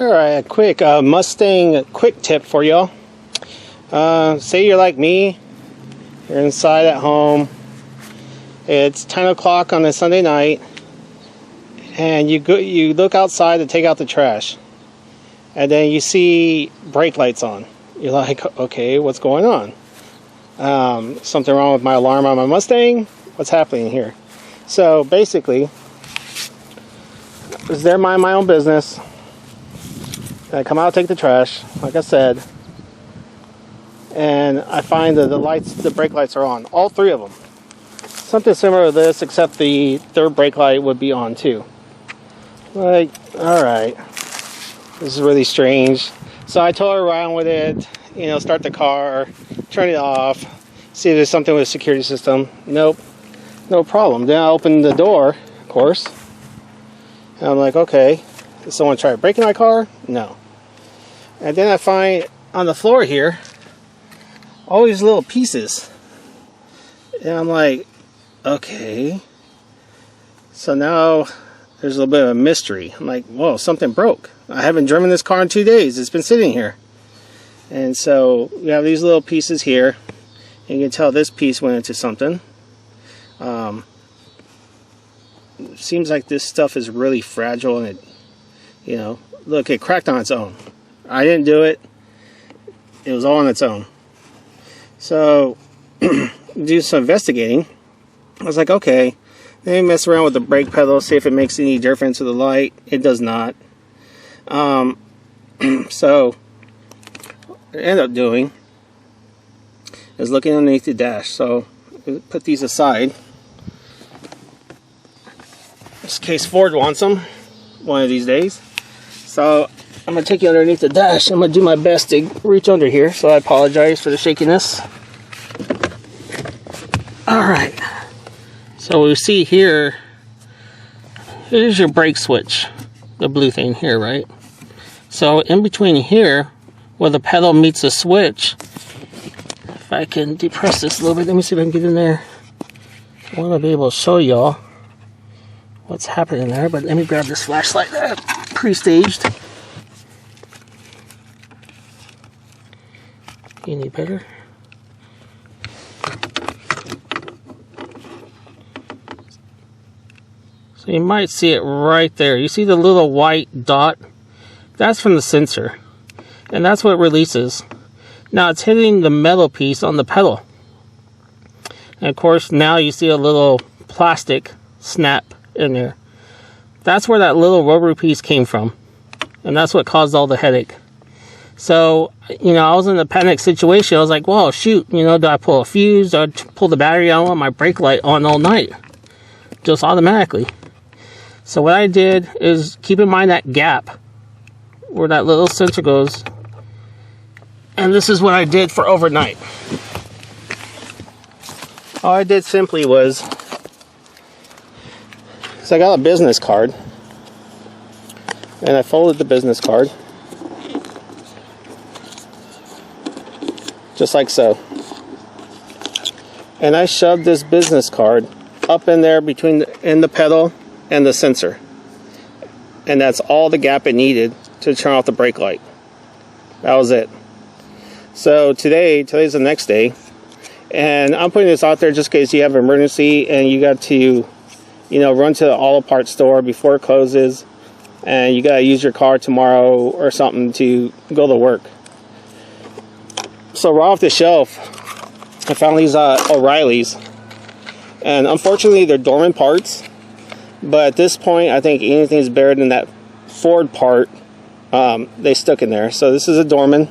Alright, a quick Mustang Quick Tip for y'all. Say you're like me, you're inside at home, it's 10 o'clock on a Sunday night, and you look outside to take out the trash, and then you see brake lights on. You're like, okay, what's going on? Something wrong with my alarm on my Mustang? What's happening here? So basically, I was there minding my own business. I come out, take the trash, like I said, and I find that the brake lights are on, all three of them. Something similar to this, except the third brake light would be on too. Like, all right, this is really strange. So I toy around with it, you know, start the car, turn it off, see if there's something with the security system. Nope, no problem. Then I open the door, of course, and I'm like, okay, did someone try breaking my car? No. And then I find on the floor here all these little pieces, and I'm like, okay, so now there's a little bit of a mystery. I'm like, whoa, something broke. I haven't driven this car in 2 days. It's been sitting here. And so we have these little pieces here, and you can tell this piece went into something. Seems like this stuff is really fragile, and it, you know, look, it cracked on its own. I didn't do it. It was all on its own. So do some investigating. I was like, okay, let me mess around with the brake pedal, see if it makes any difference with the light. It does not. So what I ended up doing is looking underneath the dash. So put these aside, just in case Ford wants them one of these days. So I'm going to take you underneath the dash. I'm going to do my best to reach under here, so I apologize for the shakiness. Alright, so we see here, here's your brake switch, the blue thing here, right? So in between here, where the pedal meets the switch, if I can depress this a little bit, let me see if I can get in there. I want to be able to show y'all what's happening there, but let me grab this flashlight that I pre-staged. Any better? So you might see it right there. You see the little white dot? That's from the sensor, and that's what it releases. Now it's hitting the metal piece on the pedal, and of course now you see a little plastic snap in there. That's where that little rubber piece came from, and that's what caused all the headache. So, you know, I was in a panic situation. I was like, well, shoot, you know, do I pull a fuse? Do I pull the battery? I don't want my brake light on all night, just automatically. So what I did is keep in mind that gap where that little sensor goes. And this is what I did for overnight. All I did simply was, so I got a business card, and I folded the business card just like so, and I shoved this business card up in there between the pedal and the sensor, and that's all the gap it needed to turn off the brake light. That was it. So today's the next day, and I'm putting this out there just in case you have an emergency and you got to, you know, run to the auto parts store before it closes, and you got to use your car tomorrow or something to go to work. So right off the shelf, I found these O'Reilly's, and unfortunately they're dormant parts, but at this point I think anything's better than that Ford part they stuck in there. So this is a dormant,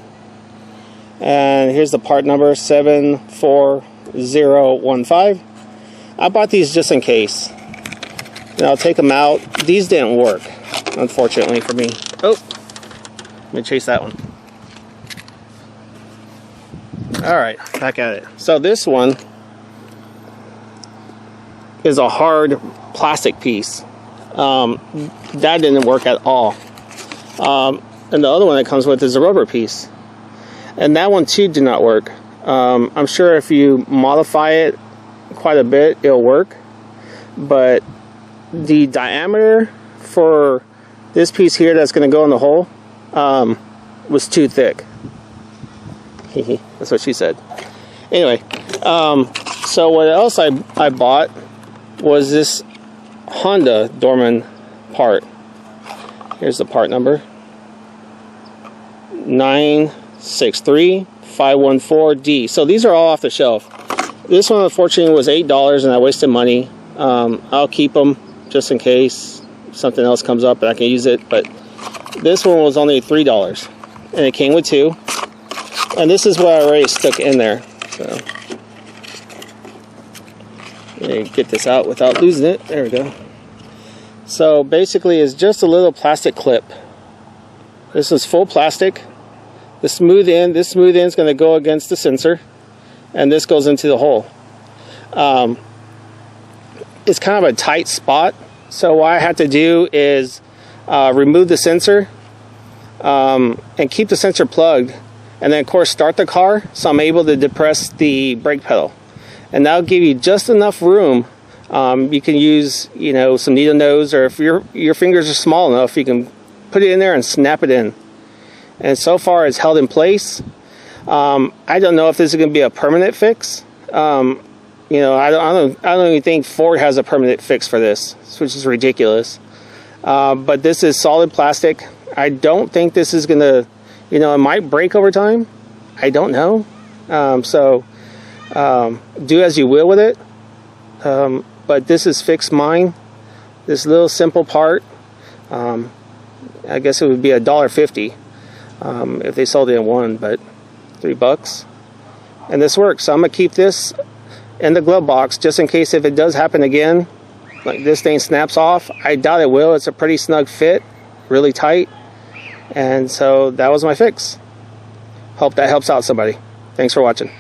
and here's the part number 74015. I bought these just in case, and I'll take them out. These didn't work, unfortunately for me. Oh, let me chase that one. Alright, back at it. So this one is a hard plastic piece. That didn't work at all. And the other one that comes with is a rubber piece. And that one too did not work. I'm sure if you modify it quite a bit, it'll work. But the diameter for this piece here that's going to go in the hole was too thick. That's what she said. Anyway, so what else I bought was this Honda Dorman part. Here's the part number. 963514D. So these are all off the shelf. This one unfortunately was $8 and I wasted money. I'll keep them just in case something else comes up and I can use it. But this one was only $3 and it came with 2. And this is what I already stuck in there. So let me get this out without losing it. There we go. So basically it's just a little plastic clip. This is full plastic. The smooth end, this smooth end is going to go against the sensor, and this goes into the hole. It's kind of a tight spot, so what I have to do is remove the sensor and keep the sensor plugged, and then of course start the car so I'm able to depress the brake pedal, and that'll give you just enough room. You can use, you know, some needle nose, or if your fingers are small enough, you can put it in there and snap it in. And so far it's held in place. I don't know if this is going to be a permanent fix. You know, I don't even think Ford has a permanent fix for this, which is ridiculous. But this is solid plastic. I don't think this is going to, you know, it might break over time. I don't know. So do as you will with it. But this is fixed mine. This little simple part. I guess it would be $1.50 if they sold it in one, but $3. And this works. So I'm gonna keep this in the glove box just in case if it does happen again, like this thing snaps off. I doubt it will. It's a pretty snug fit, really tight. And so that was my fix. Hope that helps out somebody. Thanks for watching.